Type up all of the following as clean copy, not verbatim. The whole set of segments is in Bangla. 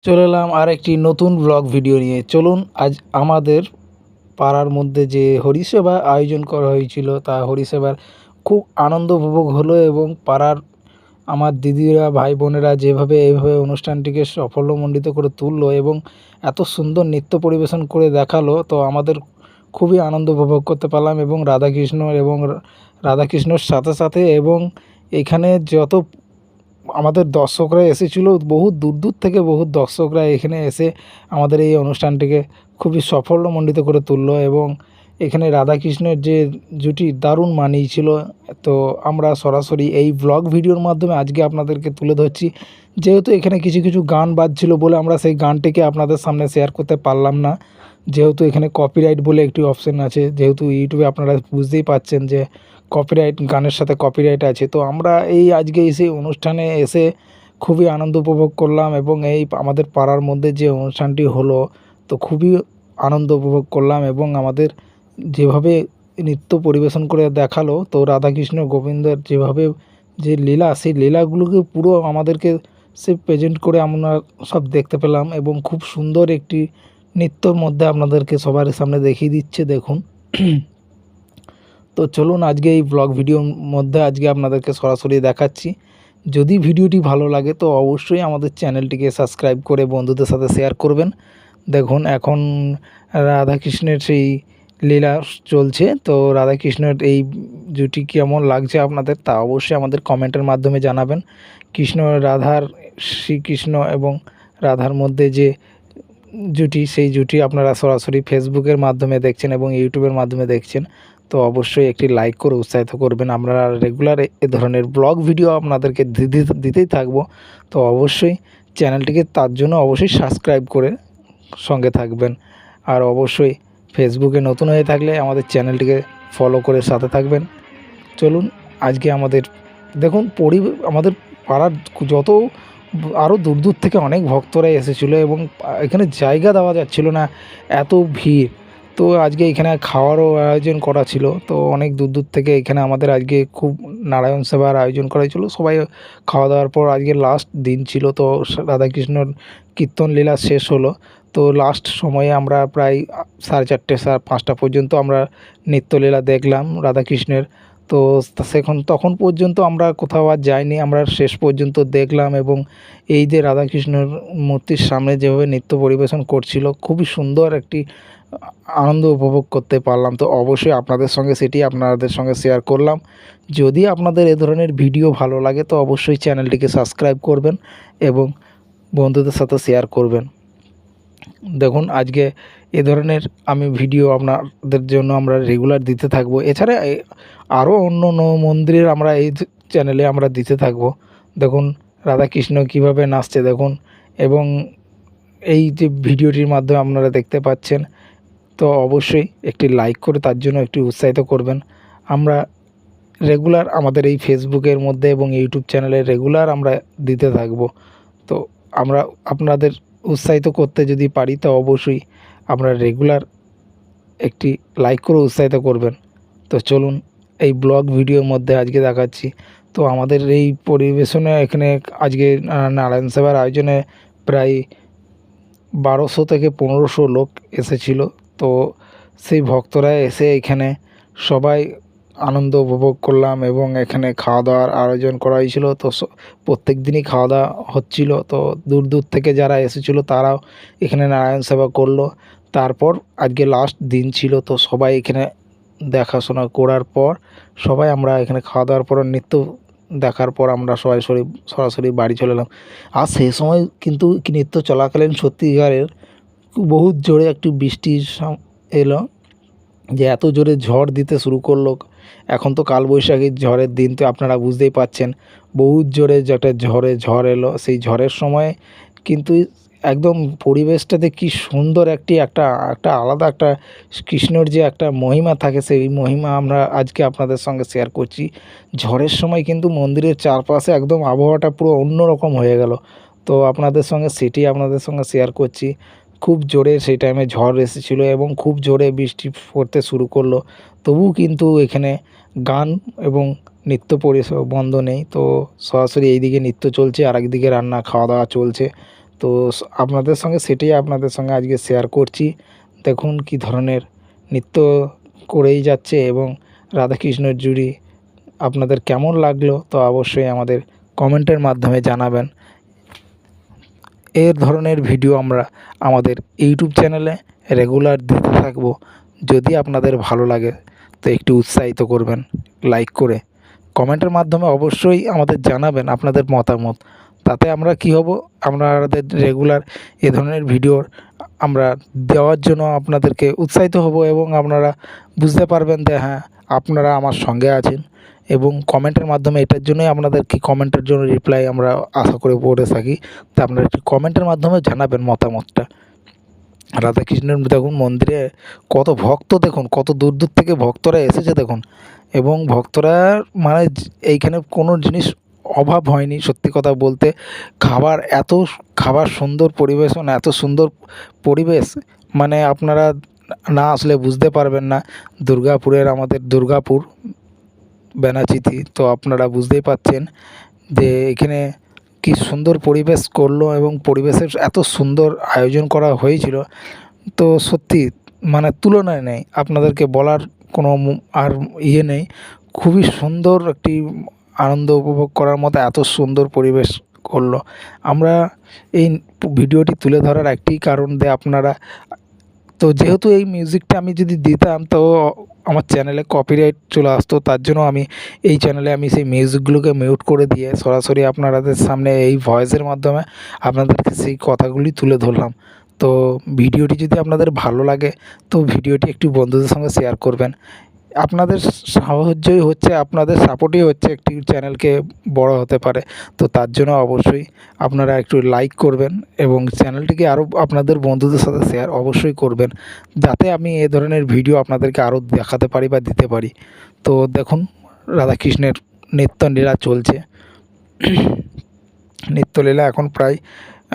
চলে এলাম আরেকটি নতুন ব্লগ ভিডিও নিয়ে। চলুন আজ আমাদের পাড়ার মধ্যে যে হরিসেবা আয়োজন করা হয়েছিল, তা হরিসেবার খুব আনন্দ উপভোগ হলো এবং পাড়ার আমার দিদিরা, ভাই বোনেরা যেভাবে এইভাবে অনুষ্ঠানটিকে সাফল্যমণ্ডিত করে তুললো এবং এত সুন্দর নৃত্য পরিবেশন করে দেখালো, তো আমাদের খুবই আনন্দ উপভোগ করতে পারলাম এবং রাধাকৃষ্ণর সাথে সাথে এবং এখানে যত আমাদের দর্শকরা এসেছিলো, বহু দূর দূর থেকে বহু দর্শকরা এখানে এসে আমাদের এই অনুষ্ঠানটিকে খুবই সাফল্যমণ্ডিত করে তুললো এবং এখানে রাধাকৃষ্ণের যে জুটি দারুণ মানিয়েছিল। তো আমরা সরাসরি এই ব্লগ ভিডিওর মাধ্যমে আজকে আপনাদেরকে তুলে ধরছি। যেহেতু এখানে কিছু কিছু গান বাজছিল বলে আমরা সেই গানটিকে আপনাদের সামনে শেয়ার করতে পারলাম না, যেহেতু এখানে কপিরাইট বলে একটি অপশন আছে। যেহেতু ইউটিউবে আপনারা বুঝতেই পারছেন যে কপিরাইট, গানের সাথে কপিরাইট আছে। তো আমরা এই আজকে সেই অনুষ্ঠানে এসে খুবই আনন্দ উপভোগ করলাম এবং এই আমাদের পাড়ার মধ্যে যে অনুষ্ঠানটি হলো, তো খুবই আনন্দ উপভোগ করলাম এবং আমাদের যেভাবে নৃত্য পরিবেশন করে দেখালো, তো রাধাকৃষ্ণ গোবিন্দের যেভাবে যে লীলা, সেই লীলাগুলোকে পুরো আমাদেরকে সে প্রেজেন্ট করে আমরা সব দেখতে পেলাম এবং খুব সুন্দর একটি নৃত্যর মধ্যে আপনাদেরকে সবার সামনে দেখিয়ে দিচ্ছে, দেখুন। তো চলুন আজকে এই ব্লগ ভিডিওর মধ্যে আজকে আপনাদেরকে সরাসরি দেখাচ্ছি। যদি ভিডিওটি ভালো লাগে তো অবশ্যই আমাদের চ্যানেলটিকে সাবস্ক্রাইব করে বন্ধুদের সাথে শেয়ার করবেন। দেখুন এখন রাধাকৃষ্ণের সেই লীলা চলছে। তো রাধাকৃষ্ণের এই জুটি কেমন লাগছে আপনাদের, তা অবশ্যই আমাদের কমেন্টের মাধ্যমে জানাবেন। কৃষ্ণ রাধার, শ্রীকৃষ্ণ এবং রাধার মধ্যে যে জুটি, সেই জুটি আপনারা সরাসরি ফেসবুকের মাধ্যমে দেখছেন এবং ইউটিউবের মাধ্যমে দেখছেন। তো অবশ্যই একটি লাইক করে উৎসাহিত করবেন। আমরা রেগুলার এ ধরনের ব্লগ ভিডিও আপনাদেরকে দিতেই থাকবো। তো অবশ্যই চ্যানেলটিকে তার জন্য অবশ্যই সাবস্ক্রাইব করে সঙ্গে থাকবেন। আর অবশ্যই ফেসবুকে নতুন হয়ে থাকলে আমাদের চ্যানেলটিকে ফলো করে সাথে থাকবেন। চলুন আজকে আমাদের দেখুন আমাদের পাড়ার যত আরও দূর দূর থেকে অনেক ভক্তরা এসেছিলো এবং এখানে জায়গা দেওয়া যাচ্ছিল না, এত ভিড়। তো আজকে এখানে খাওয়ারও আয়োজন করা ছিল। তো অনেক দূর দূর থেকে এখানে আমাদের আজকে খুব নারায়ণ সেবার আয়োজন করা হয়েছিলো। সবাই খাওয়া দাওয়ার পর আজকে লাস্ট দিন ছিল, তো রাধাকৃষ্ণর কীর্তন লীলা শেষ হলো। তো লাস্ট সময়ে আমরা প্রায় 4:30 5টা পর্যন্ত আমরা নৃত্যলীলা দেখলাম রাধাকৃষ্ণের। তো তখন পর্যন্ত আমরা কোথাও আর যাইনি, আমরা শেষ পর্যন্ত দেখলাম এবং এই যে রাধাকৃষ্ণের মূর্তির সামনে যেভাবে নৃত্য পরিবেশন করছিল, খুবই সুন্দর একটি আনন্দ উপভোগ করতে পারলাম। তো অবশ্যই আপনাদের সঙ্গে সেটি আপনাদের সঙ্গে শেয়ার করলাম। যদি আপনাদের এ ধরনের ভিডিও ভালো লাগে তো অবশ্যই চ্যানেলটিকে সাবস্ক্রাইব করবেন এবং বন্ধুদের সাথে শেয়ার করবেন। দেখুন আজকে এ ধরনের আমি ভিডিও আপনাদের জন্য আমরা রেগুলার দিতে থাকবো। এছাড়া আরও অন্য মন্দিরের আমরা এই চ্যানেলে আমরা দিতে থাকবো। দেখুন রাধাকৃষ্ণ কীভাবে নাচছে দেখুন, এবং এই যে ভিডিওটির মাধ্যমে আপনারা দেখতে পাচ্ছেন, তো অবশ্যই একটি লাইক করে তার জন্য একটু উৎসাহিত করবেন। আমরা রেগুলার আমাদের এই ফেসবুকের মধ্যে এবং ইউটিউব চ্যানেলে রেগুলার আমরা দিতে থাকবো। তো আমরা আপনাদের উৎসাহিত করতে যদি পারি তো অবশ্যই আমরা রেগুলার একটি লাইক করে উৎসাহিত করবেন। তো চলুন এই ব্লগ ভিডিওর মধ্যে আজকে দেখাচ্ছি। তো আমাদের এই পরিবেশনে এখানে আজকে নারায়ণ সেবার আয়োজনে প্রায় 1200 থেকে 1500 লোক এসেছিল। তো সেই ভক্তরা এসে এখানে সবাই আনন্দ উপভোগ করলাম এবং এখানে খাওয়া দাওয়ার আয়োজন করা হয়েছিল। তো প্রত্যেক দিনই খাওয়া দাওয়া হচ্ছিল। তো দূর দূর থেকে যারা এসেছিলো তারাও এখানে নারায়ণ সেবা করলো। তারপর আজকে লাস্ট দিন ছিল, তো সবাই এখানে দেখাশোনা করার পর সবাই আমরা এখানে খাওয়া দাওয়ার পর নৃত্য দেখার পর আমরা সবাই সরাসরি বাড়ি চলে এলাম। আর সেই সময় কিন্তু নৃত্য চলাকালীন সত্যিকারের বহুত জোরে একটু বৃষ্টি এলো, যে এত জোরে ঝড় দিতে শুরু করলো। এখন তো কালবৈশাখীর ঝড়ের দিন, তো আপনারা বুঝতেই পাচ্ছেন বহুত জোরে যেটা ঝড় এলো। সেই ঝড়ের সময় কিন্তু একদম পরিবেশটাতে কি সুন্দর একটা আলাদা একটা কৃষ্ণর যে একটা মহিমা থাকে, সেই মহিমা আমরা আজকে আপনাদের সঙ্গে শেয়ার করছি। ঝড়ের সময় কিন্তু মন্দিরের চারপাশে একদম আবহাওয়াটা পুরো অন্যরকম হয়ে গেল। তো আপনাদের সঙ্গে শেয়ার করছি। খুব জোরে সেই টাইমে ঝড় এসেছিলো এবং খুব জোরে বৃষ্টি পড়তে শুরু করলো। তবুও কিন্তু এখানে গান এবং নৃত্য পরিষেবা বন্ধ নেই। তো সরাসরি এইদিকে নৃত্য চলছে আর একদিকে রান্না খাওয়া দাওয়া চলছে। তো আপনাদের সঙ্গে সেটাই আপনাদের সঙ্গে আজকে শেয়ার করছি। দেখুন কী ধরনের নৃত্য করেই যাচ্ছে এবং রাধাকৃষ্ণের জুড়ি আপনাদের কেমন লাগলো তো অবশ্যই আমাদের কমেন্টের মাধ্যমে জানাবেন। এর ধরনের ভিডিও আমরা আমাদের ইউটিউব চ্যানেলে রেগুলার দিতে থাকব। যদি আপনাদের ভালো লাগে তো একটু উৎসাহিত করবেন লাইক করে, কমেন্টের মাধ্যমে অবশ্যই আমাদের জানাবেন আপনাদের মতামত। তাতে আমরা কী হব, আপনাদের রেগুলার এ ধরনের ভিডিও আমরা দেওয়ার জন্য আপনাদেরকে উৎসাহিত হব এবং আপনারা বুঝতে পারবেন যে হ্যাঁ, আপনারা আমার সঙ্গে আছেন। এবং কমেন্টের মাধ্যমে এটার জন্যই আপনাদেরকে কমেন্টের জন্য রিপ্লাই আমরা আশা করে পড়ে থাকি। তা আপনারা একটু কমেন্টের মাধ্যমে জানাবেন মতামতটা। রাধাকৃষ্ণের দেখুন মন্দিরে কত ভক্ত, দেখুন কত দূর দূর থেকে ভক্তরা এসেছে দেখুন। এবং ভক্তরা মানে এইখানে কোনো জিনিস অভাব হয়নি সত্যি কথা বলতে। খাবার সুন্দর পরিবেশন, এত সুন্দর পরিবেশ, মানে আপনারা না আসলে বুঝতে পারবেন না। দুর্গাপুরের আমাদের দুর্গাপুর ব্যানাচিতি, তো আপনারা বুঝতেই পারছেন যে এখানে কী সুন্দর পরিবেশ করলো এবং পরিবেশের এত সুন্দর আয়োজন করা হয়েছিল, তো সত্যি মানে তুলনায় নেই। আপনাদেরকে বলার কোনো আর নেই। খুবই সুন্দর একটি আনন্দ উপভোগ করার মতো এত সুন্দর পরিবেশ করলো। আমরা এই ভিডিওটি তুলে ধরার একটি কারণ যে আপনারা, তো যেহেতু এই মিউজিকটা আমি যদি দিতাম তো আমার চ্যানেলে কপিরাইট চলে আসতো, তার জন্য আমি এই চ্যানেলে আমি সেই মিউজিকগুলোকে মিউট করে দিয়ে সরাসরি আপনাদের সামনে এই ভয়েসের মাধ্যমে আপনাদেরকে সেই কথাগুলি তুলে ধরলাম। তো ভিডিওটি যদি আপনাদের ভালো লাগে তো ভিডিওটি একটু বন্ধুদের সঙ্গে শেয়ার করবেন। আপনাদের সাহায্যই হচ্ছে, আপনাদের সাপোর্টই হচ্ছে একটি চ্যানেলকে বড় হতে পারে। তো তার জন্য অবশ্যই আপনারা একটু লাইক করবেন এবং চ্যানেলটিকে আরও আপনাদের বন্ধুদের সাথে শেয়ার অবশ্যই করবেন, যাতে আমি এ ধরনের ভিডিও আপনাদেরকে আরও দেখাতে পারি বা দিতে পারি। তো দেখুন রাধাকৃষ্ণের নৃত্যলীলা চলছে। নৃত্যলীলা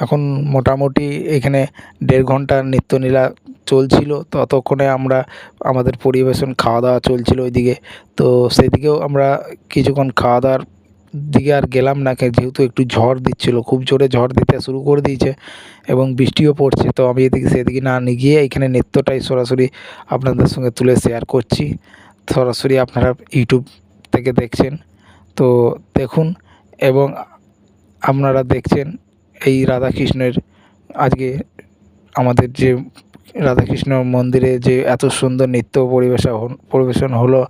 এখন মোটামুটি এখানে 1.5 ঘন্টার নৃত্যলীলা চলছিল। ততক্ষণে আমরা আমাদের পরিবেশন খাওয়া দাওয়া চলছিল ওইদিকে। তো সেদিকেও আমরা কিছুক্ষণ খাওয়া দাওয়ার দিকে আর গেলাম না, যেহেতু একটু ঝড় দিচ্ছিল, খুব জোরে ঝড় দিতে শুরু করে দিয়েছে এবং বৃষ্টিও পড়ছে। তো আমি সেদিকে না গিয়ে এখানে নৃত্যটাই সরাসরি আপনাদের সঙ্গে তুলে শেয়ার করছি। সরাসরি আপনারা ইউটিউব থেকে দেখছেন, তো দেখুন। এবং আপনারা দেখছেন এই রাধাকৃষ্ণের আজকে আমাদের যে রাধাকৃষ্ণ মন্দিরে যে এত সুন্দর নৃত্য পরিবেশন হলো,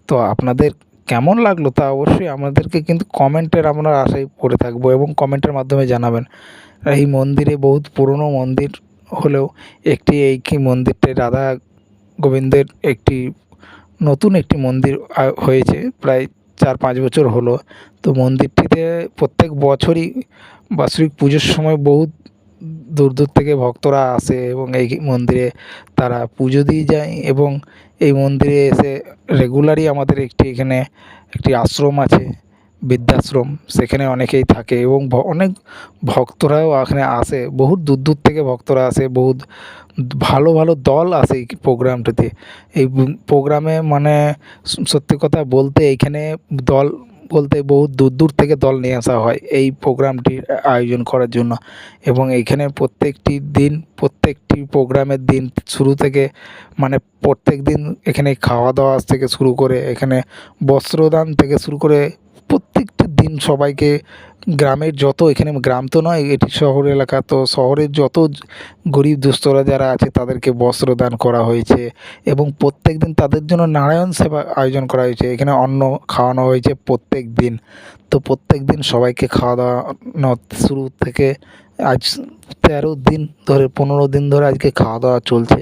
তো আপনাদের কেমন লাগলো তা অবশ্যই আমাদেরকে কিন্তু কমেন্টের আপনার আশায় পড়ে থাকবো এবং কমেন্টের মাধ্যমে জানাবেন। এই মন্দিরে বহুত পুরনো মন্দির হলেও এই মন্দিরটাই রাধা গোবিন্দের নতুন একটি মন্দির হয়েছে, প্রায় 4-5 বছর হলো। তো মন্দিরটিতে প্রত্যেক বছরই বাৎসরিক পুজোর সময় বহুত দূর দূর থেকে ভক্তরা আসে এবং এই মন্দিরে তারা পুজো দিয়ে যায়। এবং এই মন্দিরে এসে রেগুলারই আমাদের এখানে একটি আশ্রম আছে, বৃদ্ধাশ্রম, সেখানে অনেকেই থাকে এবং অনেক ভক্তরাও এখানে আসে, বহুত দূর দূর থেকে ভক্তরা আসে, বহুত ভালো ভালো দল আসে এই প্রোগ্রামটিতে। এই প্রোগ্রামে মানে সত্যি কথা বলতে এইখানে দল বলতে বহুত দূর দূর থেকে দল নিয়ে আসা হয় এই প্রোগ্রামটির আয়োজন করার জন্য। এবং এইখানে প্রত্যেকটি প্রোগ্রামের দিন শুরু থেকে মানে প্রত্যেক দিন এখানে খাওয়া দাওয়া থেকে শুরু করে এখানে বস্ত্রদান থেকে শুরু করে প্রত্যেকটি দিন সবাইকে, গ্রামের যত, এখানে গ্রাম তো নয়, এটি শহর এলাকা, তো শহরের যত গরিব দুস্থরা যারা আছে তাদেরকে বস্ত্রদান করা হয়েছে এবং প্রত্যেক দিন তাদের জন্য নারায়ণ সেবা আয়োজন করা হয়েছে। এখানে অন্ন খাওয়ানো হয়েছে প্রত্যেক দিন। তো প্রত্যেক দিন সবাইকে খাওয়া দাওয়ানো শুরু থেকে আজ 13 দিন ধরে 15 দিন ধরে আজকে খাওয়া দাওয়া চলছে।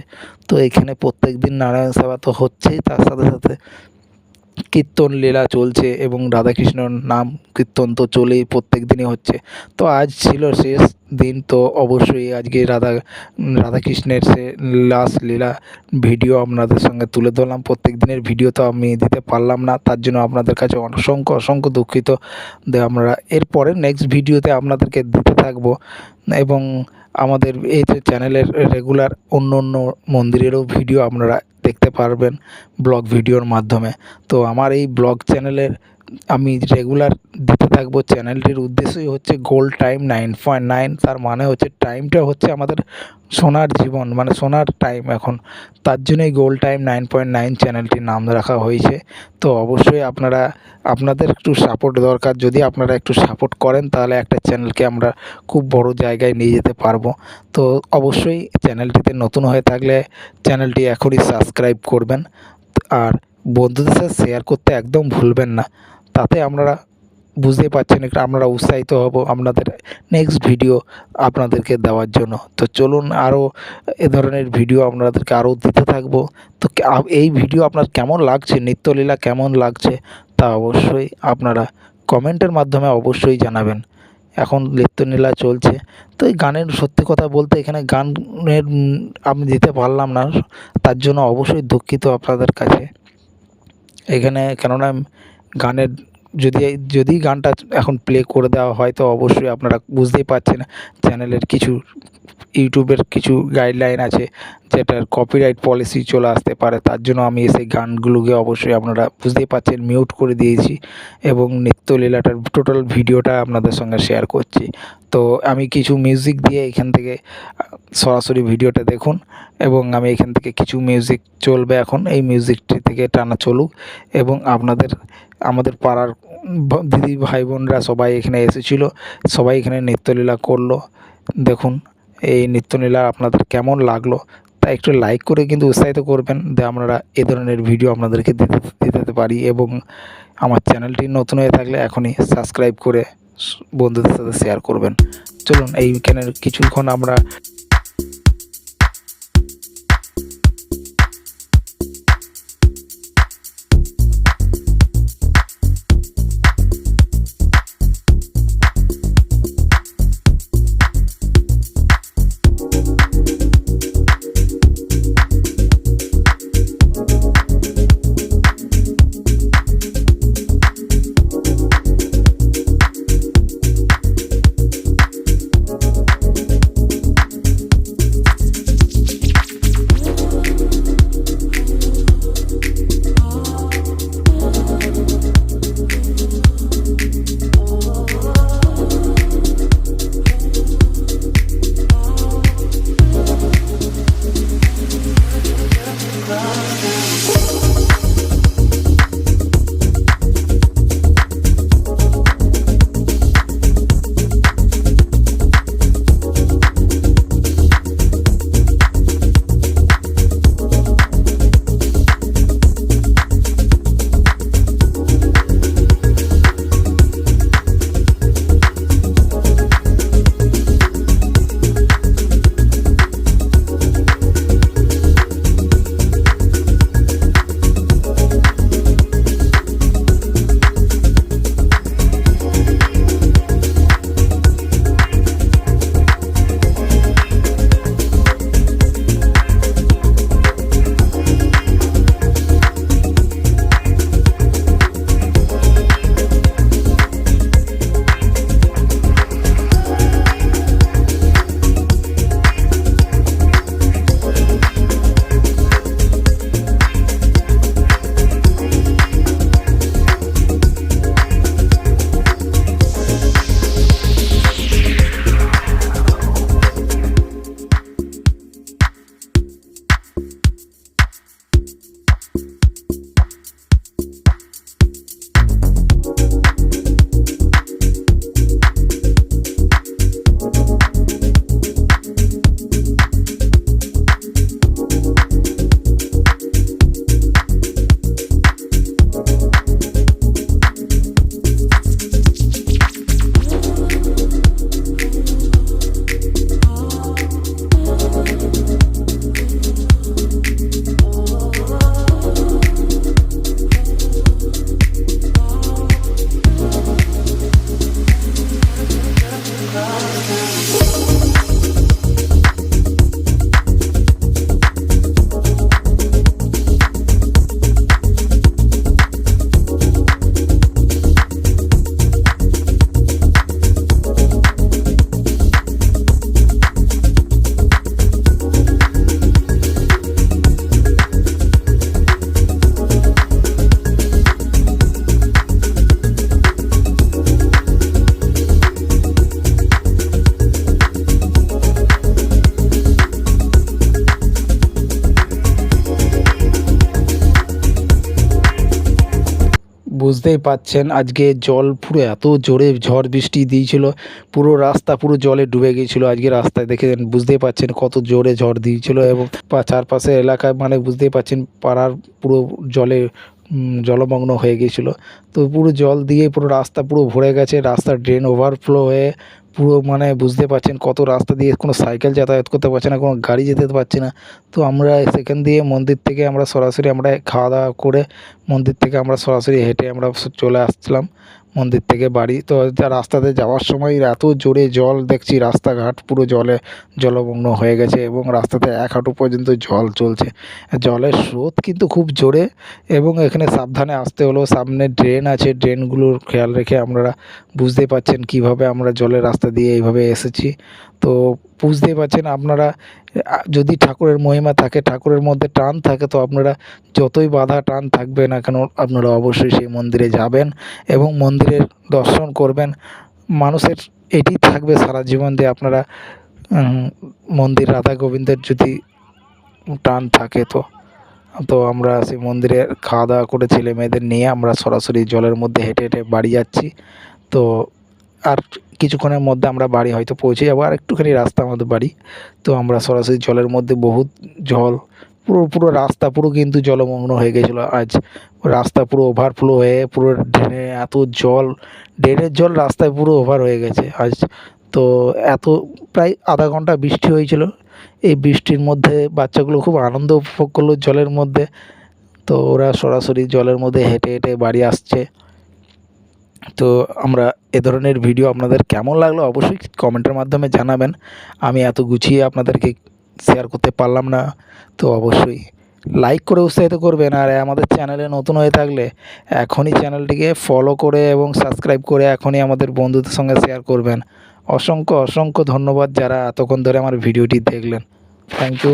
তো এখানে প্রত্যেক দিন নারায়ণ সেবা তো হচ্ছেই, তার সাথে সাথে কীর্তন লীলা চলছে এবং রাধাকৃষ্ণর নাম কীর্তন তো চলেই, প্রত্যেক দিনই হচ্ছে। তো আজ ছিল শেষ দিন, তো অবশ্যই আজকে রাধাকৃষ্ণের সে লাস্ট লীলা ভিডিও আপনাদের সঙ্গে তুলে ধরলাম। প্রত্যেক দিনের ভিডিও তো আমি দিতে পারলাম না, তার জন্য আপনাদের কাছে অসংখ্য দুঃখিত। আমরা এরপরে নেক্সট ভিডিওতে আপনাদেরকে দিতে থাকবো এবং আমাদের এই যে চ্যানেলের রেগুলার অন্য মন্দিরেরও ভিডিও আপনারা দেখতে পারবেন ব্লগ ভিডিওর মাধ্যমে। তো আমার এই ব্লগ চ্যানেলের আমি রেগুলার দিতে থাকবো। চ্যানেলটির উদ্দেশ্যই হচ্ছে গোল্ড টাইম 9.9, তার মানে হচ্ছে টাইমটা হচ্ছে আমাদের সোনার জীবন, মানে সোনার টাইম এখন। তার জন্যই গোল্ড টাইম 9.9 চ্যানেলটির নাম রাখা হয়েছে। তো অবশ্যই আপনাদের একটু সাপোর্ট দরকার। যদি আপনারা একটু সাপোর্ট করেন তাহলে একটা চ্যানেলকে আমরা খুব বড় জায়গায় নিয়ে যেতে পারবো। তো অবশ্যই চ্যানেলটিতে নতুন হয়ে থাকলে চ্যানেলটি এখনই সাবস্ক্রাইব করবেন, আর বন্ধুদের সাথে শেয়ার করতে একদম ভুলবেন না। তাতে আপনারা বুঝতেই পারছেন, একটু আপনারা উৎসাহিত হব আপনাদের নেক্সট ভিডিও আপনাদেরকে দেওয়ার জন্য। তো চলুন আরও এ ধরনের ভিডিও আপনাদেরকে আরও দিতে থাকবো। তো এই ভিডিও আপনার কেমন লাগছে, নিত্যলীলা কেমন লাগছে, তা অবশ্যই আপনারা কমেন্টের মাধ্যমে অবশ্যই জানাবেন। এখন নিত্যলীলা চলছে। তো এই গানের সত্যি কথা বলতে এখানে গানের আমি দিতে পারলাম না, তার জন্য অবশ্যই দুঃখিত আপনাদের কাছে এখানে। কেননা গানের যদি গানটা এখন প্লে করে দেওয়া হয় তো অবশ্যই আপনারা বুঝতেই পারছেন চ্যানেলের কিছু ইউটিউবের কিছু গাইডলাইন আছে, যেটার কপিরাইট পলিসি চলে আসতে পারে। তার জন্য আমি সেই গানগুলোকে অবশ্যই আপনারা বুঝতেই পারছেন মিউট করে দিয়েছি, এবং নিত্যলীলাটার টোটাল ভিডিওটা আপনাদের সঙ্গে শেয়ার করছি। তো আমি কিছু মিউজিক দিয়ে এখান থেকে সরাসরি ভিডিওটা দেখুন, এবং আমি এখান থেকে কিছু মিউজিক চলবে এখন, এই মিউজিকটি থেকে টানা চলুক। এবং আমাদের পাড়ার দিদি ভাই বোনরা সবাই এখানে এসেছিলো, সবাই এখানে নিত্যলীলা করলো। দেখুন এই নিত্যলীলা আপনাদের কেমন লাগলো তা একটু লাইক করে কিন্তু উৎসাহিত করবেন, যে আপনারা এ ধরনের ভিডিও আপনাদেরকে দিতে পারি। এবং আমার চ্যানেলটি নতুন হয়ে থাকলে এখনই সাবস্ক্রাইব করে বন্ধুদের সাথে শেয়ার করবেন। চলুন এইখানে কিছুক্ষণ আমরা বুঝতেই পাচ্ছেন আজকে জল পুরো এত জোরে ঝড় বৃষ্টি দিয়েছিল, পুরো রাস্তা পুরো জলে ডুবে গিয়েছিল। আজকে রাস্তায় দেখে বুঝতেই পাচ্ছেন কত জোরে ঝড় দিয়েছিল, এবং চারপাশের এলাকায় মানে বুঝতেই পাচ্ছেন পাড়ার পুরো জলে জলমগ্ন হয়ে গিয়েছিল। তো পুরো জল দিয়ে পুরো রাস্তা পুরো ভরে গেছে, রাস্তার ড্রেন ওভারফ্লো হয়ে পুরো মানে বুঝতে পারছেন কত রাস্তা দিয়ে কোনো সাইকেল যাতায়াত করতে পারছে না, কোনো গাড়ি যেতে পারছে না। তো আমরা সেখান দিয়ে মন্দির থেকে আমরা সরাসরি আমরা খাওয়া দাওয়া করে মন্দির থেকে আমরা সরাসরি হেঁটে আমরা চলে আসছিলাম মন্দির থেকে বাড়ি। তো রাস্তাতে যাওয়ার সময় এত জোরে জল দেখছি, রাস্তাঘাট পুরো জলমগ্ন হয়ে গেছে এবং রাস্তাতে 1 হাঁটু পর্যন্ত জল চলছে। জলের স্রোত কিন্তু খুব জোরে, এবং এখানে সাবধানে আসতে হলো। সামনে ড্রেন আছে, ড্রেনগুলোর খেয়াল রেখে আপনারা বুঝতেই পারছেন কীভাবে আমরা জলের রাস্তা দিয়ে এইভাবে এসেছি। তো বুঝতেই পারছেন আপনারা, যদি ঠাকুরের মহিমা থাকে, ঠাকুরের মধ্যে টান থাকে, তো আপনারা যতই বাধা টান থাকবে না কেন আপনারা অবশ্যই সেই মন্দিরে যাবেন এবং মন্দিরের দর্শন করবেন। মানুষের এটি থাকবে সারা জীবন যে আপনারা মন্দির রাধা গোবিন্দের যদি টান থাকে তো আমরা সেই মন্দিরে খাওয়া দাওয়া করে ছেলে মেয়েদের নিয়ে আমরা সরাসরি জলের মধ্যে হেঁটে হেঁটে বাড়ি যাচ্ছি। তো আর কিছুক্ষণের মধ্যে আমরা বাড়ি হয়তো পৌঁছে যাবো, আর একটুখানি রাস্তা আমাদের বাড়ি। তো আমরা সরাসরি জলের মধ্যে বহুত জল, পুরো রাস্তা পুরো কিন্তু জলমগ্ন হয়ে গেছিলো। আজ রাস্তা পুরো ওভারফ্লো হয়ে পুরো ড্রেনে এত জল, ড্রেনের জল রাস্তায় পুরো ওভার হয়ে গেছে আজ। তো এত প্রায় আধা ঘন্টা বৃষ্টি হয়েছিল। এই বৃষ্টির মধ্যে বাচ্চাগুলো খুব আনন্দ উপভোগ করলো জলের মধ্যে। তো ওরা সরাসরি জলের মধ্যে হেঁটে হেঁটে বাড়ি আসছে। তো আমরা এ ধরনের ভিডিও আপনাদের কেমন লাগলো অবশ্যই কমেন্টের মাধ্যমে জানাবেন। আমি এত গুছিয়ে আপনাদেরকে শেয়ার করতে পারলাম না, তো অবশ্যই লাইক করে উৎসাহিত করবেন। আর আমাদের চ্যানেলে নতুন হয়ে থাকলে এখনই চ্যানেলটিকে ফলো করে এবং সাবস্ক্রাইব করে এখনই আমাদের বন্ধুদের সঙ্গে শেয়ার করবেন। অসংখ্য অসংখ্য ধন্যবাদ যারা এতক্ষণ ধরে আমার ভিডিওটি দেখলেন। Thank you.